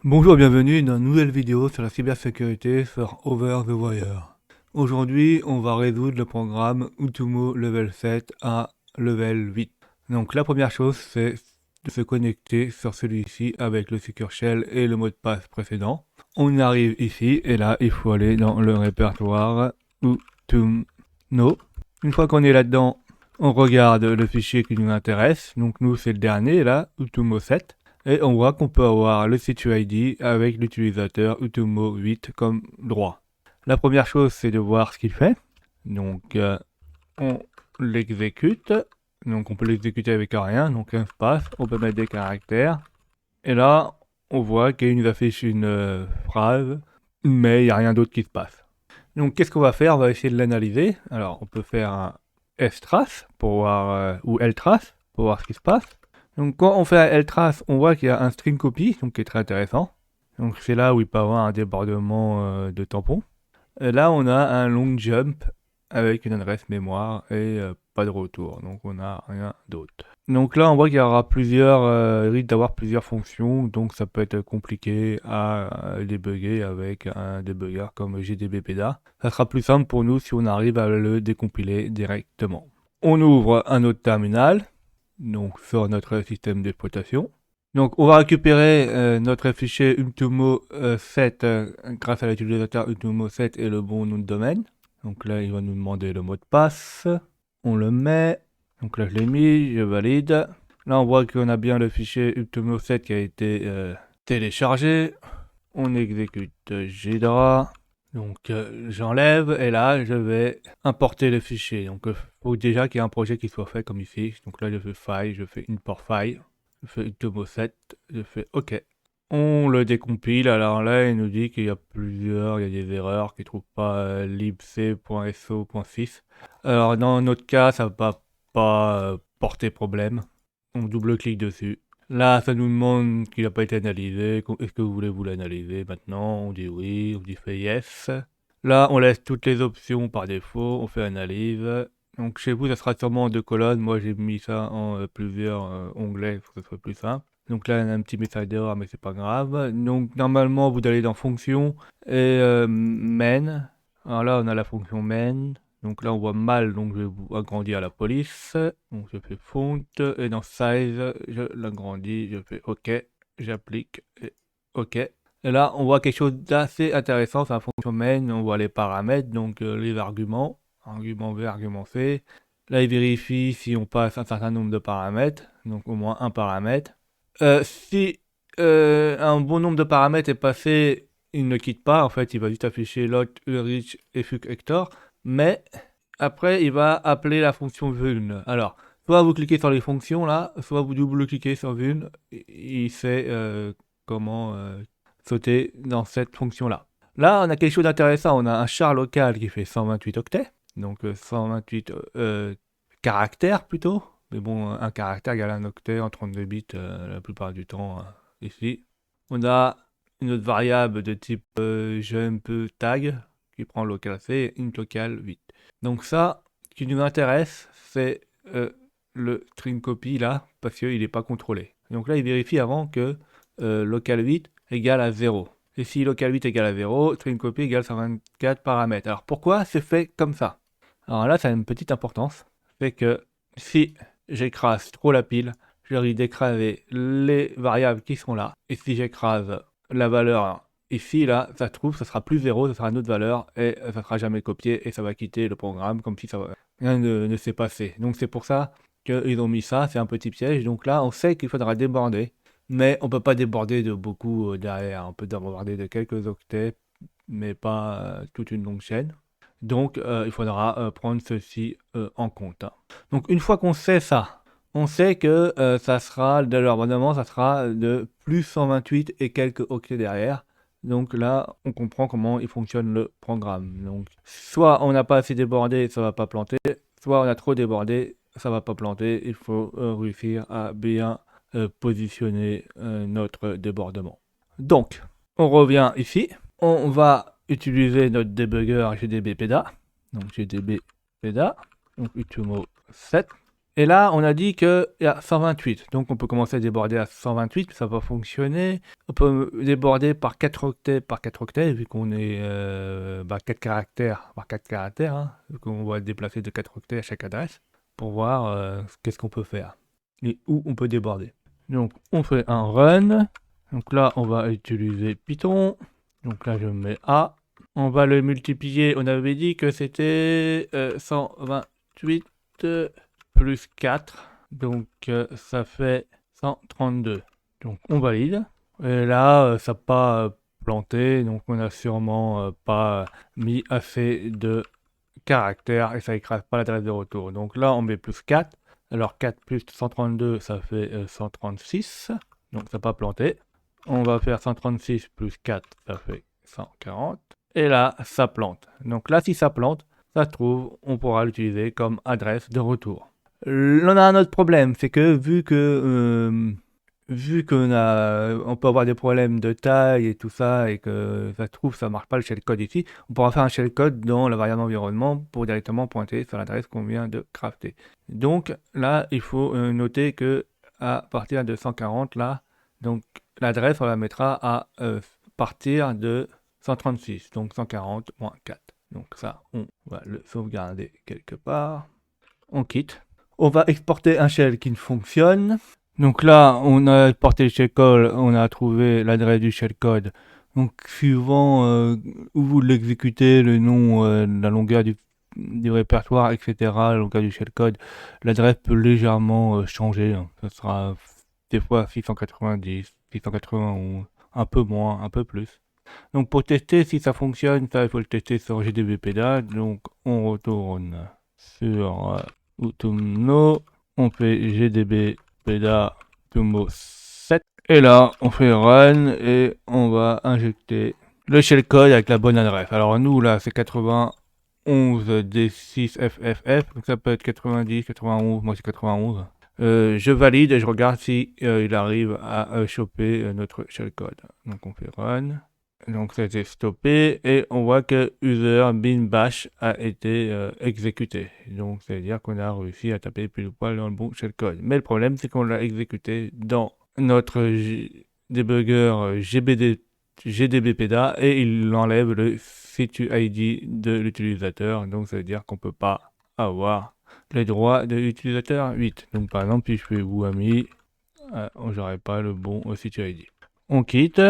Bonjour et bienvenue dans une nouvelle vidéo sur la cybersécurité sur Over the Wire. Aujourd'hui, on va résoudre le programme Utumo Level 7 à Level 8. Donc la première chose, c'est de se connecter sur celui-ci avec le Secure Shell et le mot de passe précédent. On arrive ici et là, il faut aller dans le répertoire Utumo. Une fois qu'on est là-dedans, on regarde le fichier qui nous intéresse. Donc nous, c'est le dernier là, Utumo 7. Et on voit qu'on peut avoir le SituID avec l'utilisateur Utumo 8 comme droit. La première chose, c'est de voir ce qu'il fait. Donc, on l'exécute. Donc, on peut l'exécuter avec rien. Donc, un espace. On peut mettre des caractères. Et là, on voit qu'il nous affiche une phrase, mais il n'y a rien d'autre qui se passe. Donc, qu'est-ce qu'on va faire? On va essayer de l'analyser. Alors, on peut faire un strace pour voir, ou ltrace pour voir ce qui se passe. Donc quand on fait un ltrace, on voit qu'il y a un string copy, donc qui est très intéressant. Donc c'est là où il peut y avoir un débordement de tampons. Et là on a un long jump avec une adresse mémoire et pas de retour, donc on n'a rien d'autre. Donc là on voit qu'il y aura il risque d'avoir plusieurs fonctions, donc ça peut être compliqué à débugger avec un débugger comme GDB-PEDA. Ça sera plus simple pour nous si on arrive à le décompiler directement. On ouvre un autre terminal, donc sur notre système d'exploitation. Donc on va récupérer notre fichier Utumo 7 grâce à l'utilisateur Utumo 7 et le bon nom de domaine. Donc là il va nous demander le mot de passe. On le met. Donc là je l'ai mis, je valide. Là on voit qu'on a bien le fichier Utumo 7 qui a été téléchargé. On exécute GDRA. Donc j'enlève et là je vais importer le fichier. Donc il faut déjà qu'il y ait un projet qui soit fait comme ici. Donc là je fais file, je fais import file, je fais Utumo 7, je fais OK. On le décompile, alors là il nous dit qu'il y a il y a des erreurs, qu'il ne trouve pas libc.so.6. Alors dans notre cas ça va pas porter problème. On double-clique dessus. Là, ça nous demande qu'il n'a pas été analysé. Est-ce que vous voulez vous l'analyser maintenant? On dit oui, on dit fait yes. Là, on laisse toutes les options par défaut, on fait analyse. Donc chez vous, ça sera sûrement en deux colonnes. Moi, j'ai mis ça en plusieurs onglets pour que ce soit plus simple. Donc là, on a un petit message d'erreur, mais c'est pas grave. Donc normalement, vous allez dans fonction et main. Alors là, on a la fonction main. Donc là, on voit mal, donc je vais vous agrandir la police. Donc je fais font et dans size, je l'agrandis, je fais OK, j'applique et OK. Et là, on voit quelque chose d'assez intéressant, c'est la fonction main, on voit les paramètres, donc les arguments, argument B, argument C. Là, il vérifie si on passe un certain nombre de paramètres, donc au moins un paramètre. Si un bon nombre de paramètres est passé, il ne quitte pas, en fait, il va juste afficher lot, ulrich et fuc Hector, mais après, il va appeler la fonction vuln. Alors, soit vous cliquez sur les fonctions là, soit vous double-cliquez sur vuln, il sait comment sauter dans cette fonction là. Là, on a quelque chose d'intéressant, on a un char local qui fait 128 octets, donc 128 caractères plutôt. Mais bon, un caractère égale un octet en 32 bits la plupart du temps ici. On a une autre variable de type jump tag qui prend local C et int local 8. Donc ça, ce qui nous intéresse, c'est le string copy là, parce qu'il n'est pas contrôlé. Donc là, il vérifie avant que local 8 égale à 0. Et si local 8 égale à 0, string copy égale 124 paramètres. Alors pourquoi c'est fait comme ça? Alors là, ça a une petite importance. C'est que si j'écrase trop la pile, je risque d'écraser les variables qui sont là. Et si j'écrase la valeur ici, là, ça se trouve, ça sera plus 0, ça sera une autre valeur, et ça sera jamais copié, et ça va quitter le programme comme si rien ne s'est passé. Donc c'est pour ça qu'ils ont mis ça, c'est un petit piège. Donc là, on sait qu'il faudra déborder, mais on peut pas déborder de beaucoup derrière. On peut déborder de quelques octets, mais pas toute une longue chaîne. Donc il faudra prendre ceci en compte. Donc une fois qu'on sait ça, on sait que ça sera, de l'abonnement, ça sera de plus 128 et quelques octets derrière. Donc là, on comprend comment il fonctionne le programme. Donc soit on n'a pas assez débordé, ça va pas planter, soit on a trop débordé, ça va pas planter. Il faut réussir à bien positionner notre débordement. Donc, on revient ici. On va utiliser notre débugger GDB-PEDA. Donc GDB-PEDA. Donc Utumo 7. Et là, on a dit qu'il y a 128. Donc, on peut commencer à déborder à 128, ça va fonctionner. On peut déborder par 4 octets par 4 octets, vu qu'on est 4 caractères par 4 caractères. Hein, vu qu'on va déplacer de 4 octets à chaque adresse pour voir qu'est-ce qu'on peut faire et où on peut déborder. Donc, on fait un run. Donc là, on va utiliser Python. Donc là, je mets A. On va le multiplier. On avait dit que c'était 128 plus 4. Donc ça fait 132. Donc on valide. Et là, ça n'a pas planté. Donc on n'a sûrement pas mis assez de caractères et ça écrase pas l'adresse de retour. Donc là, on met plus 4. Alors 4 plus 132, ça fait 136. Donc ça n'a pas planté. On va faire 136 plus 4, ça fait 140. Et là, ça plante. Donc là, si ça plante, ça se trouve, on pourra l'utiliser comme adresse de retour. On a un autre problème, c'est que vu on peut avoir des problèmes de taille et tout ça, et que ça se trouve, ça marche pas le shellcode ici, on pourra faire un shellcode dans la variable environnement pour directement pointer sur l'adresse qu'on vient de crafter. Donc là, il faut noter que à partir de 140, là, donc l'adresse, on la mettra à partir de 136, donc 140 moins 4. Donc ça, on va le sauvegarder quelque part. On quitte. On va exporter un shell qui fonctionne. Donc là, on a exporté le shellcode, on a trouvé l'adresse du shellcode. Donc suivant où vous l'exécutez, le nom, la longueur du répertoire, etc., la longueur du shellcode, l'adresse peut légèrement changer. Hein. Ça sera des fois 690, 691, un peu moins, un peu plus. Donc pour tester si ça fonctionne, ça il faut le tester sur GDB-PDA. Donc on retourne sur Utumno, on fait GDB-PDA Utumno 7. Et là on fait run et on va injecter le shellcode avec la bonne adresse. Alors nous là c'est 91 D6 FFF, donc ça peut être 90, 91, moi c'est 91. Je valide et je regarde si il arrive à choper notre shellcode. Donc on fait run. Donc ça a été stoppé et on voit que user bin bash a été exécuté. Donc ça veut dire qu'on a réussi à taper pile poil dans le bon shellcode. Mais le problème c'est qu'on l'a exécuté dans notre debugger GDB-PDA et il enlève le situ-id de l'utilisateur. Donc ça veut dire qu'on peut pas avoir les droits de l'utilisateur 8. Donc par exemple si je fais Wami, j'aurai pas le bon situ-id. On quitte.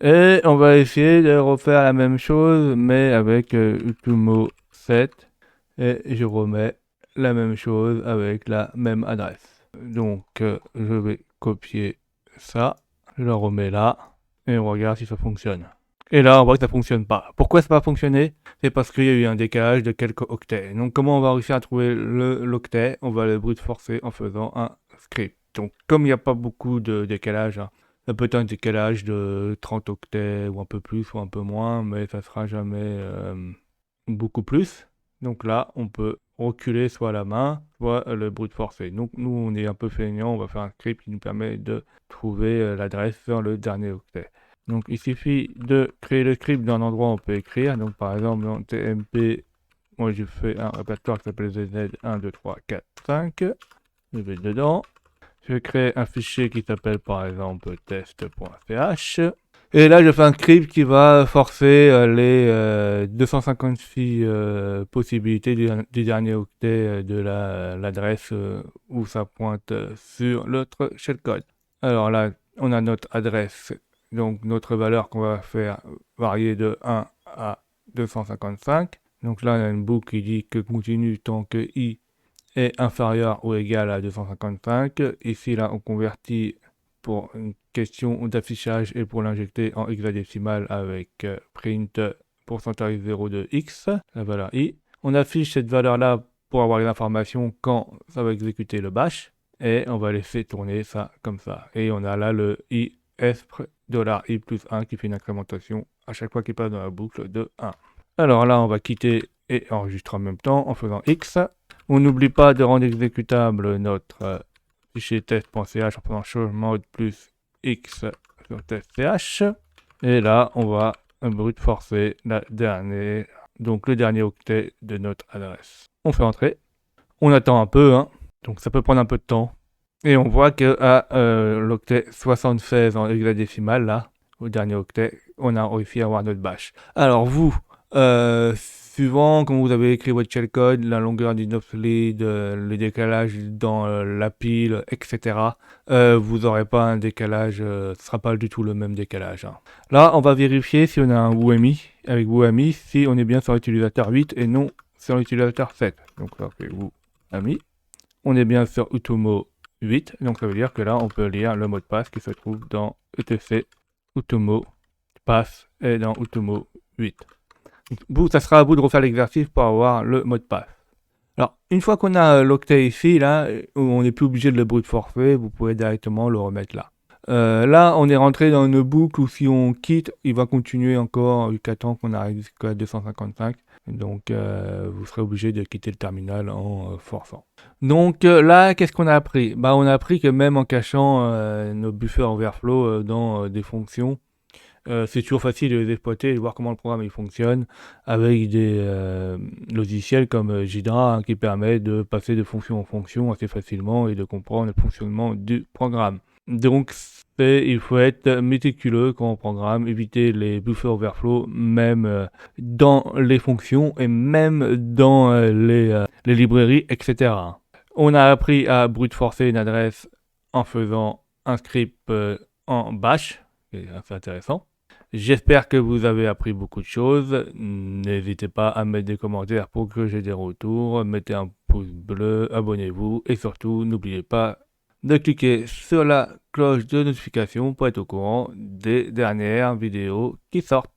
Et on va essayer de refaire la même chose, mais avec Utumno 7. Et je remets la même chose avec la même adresse. Donc, je vais copier ça. Je le remets là. Et on regarde si ça fonctionne. Et là, on voit que ça ne fonctionne pas. Pourquoi ça n'a pas fonctionné? C'est parce qu'il y a eu un décalage de quelques octets. Donc, comment on va réussir à trouver l'octet? On va le brute forcer en faisant un script. Donc, comme il n'y a pas beaucoup de décalage, hein, ça peut être un décalage de 30 octets ou un peu plus ou un peu moins, mais ça sera jamais beaucoup plus. Donc là, on peut reculer soit la main, soit le brute forcer. Donc nous, on est un peu feignant, on va faire un script qui nous permet de trouver l'adresse sur le dernier octet. Donc il suffit de créer le script d'un endroit où on peut écrire. Donc par exemple dans TMP, moi j'ai fait un répertoire qui s'appelle ZZ 1, 2, 3, 4, 5. Je vais dedans. Je crée un fichier qui s'appelle par exemple test.ch. Et là, je fais un script qui va forcer les 256 possibilités du dernier octet de l'adresse où ça pointe sur l'autre shellcode. Alors là, on a notre adresse, donc notre valeur qu'on va faire varier de 1 à 255. Donc là, on a une boucle qui dit que continue tant que i est inférieur ou égal à 255. Ici, là, on convertit pour une question d'affichage et pour l'injecter en hexadécimal avec print pourcentage 0 de x, la valeur i. On affiche cette valeur-là pour avoir les informations quand ça va exécuter le bash. Et on va laisser tourner ça comme ça. Et on a là le $i plus 1 qui fait une incrémentation à chaque fois qu'il passe dans la boucle de 1. Alors là, on va quitter et enregistrer en même temps en faisant X. On n'oublie pas de rendre exécutable notre fichier test.ch en faisant changement plus X sur test.ch. Et là, on va brute forcer la dernière, donc le dernier octet de notre adresse. On fait entrer. On attend un peu, hein. Donc ça peut prendre un peu de temps. Et on voit qu'à l'octet 76 en hexadécimal, là, au dernier octet, on a réussi à avoir notre bâche. Alors vous, suivant quand vous avez écrit votre shellcode, la longueur du obsolete, le décalage dans la pile, etc., vous n'aurez pas un décalage, ce ne sera pas du tout le même décalage. Hein. Là, on va vérifier si on a un WMI, avec WMI, si on est bien sur l'utilisateur 8 et non sur l'utilisateur 7. Donc là, c'est WMI. On est bien sur Utomo 8, donc ça veut dire que là, on peut lire le mot de passe qui se trouve dans etc Utomo passe et dans Utomo 8. Vous, ça sera à vous de refaire l'exercice pour avoir le mot de passe. Alors, une fois qu'on a l'octet ici, là, où on n'est plus obligé de le brute forcer, vous pouvez directement le remettre là. Là, on est rentré dans une boucle où si on quitte, il va continuer encore jusqu'à temps qu'on arrive jusqu'à 255. Donc, vous serez obligé de quitter le terminal en forçant. Donc là, qu'est-ce qu'on a appris? Bah, on a appris que même en cachant nos buffers overflow dans des fonctions, c'est toujours facile de les exploiter et de voir comment le programme il fonctionne avec des logiciels comme Jidra hein, qui permet de passer de fonction en fonction assez facilement et de comprendre le fonctionnement du programme. Donc il faut être méticuleux quand on programme, éviter les buffers overflow même dans les fonctions et même dans les librairies, etc. On a appris à brute forcer une adresse en faisant un script en bash, c'est assez intéressant. J'espère que vous avez appris beaucoup de choses. N'hésitez pas à mettre des commentaires pour que j'ai des retours. Mettez un pouce bleu, abonnez-vous et surtout n'oubliez pas de cliquer sur la cloche de notification pour être au courant des dernières vidéos qui sortent.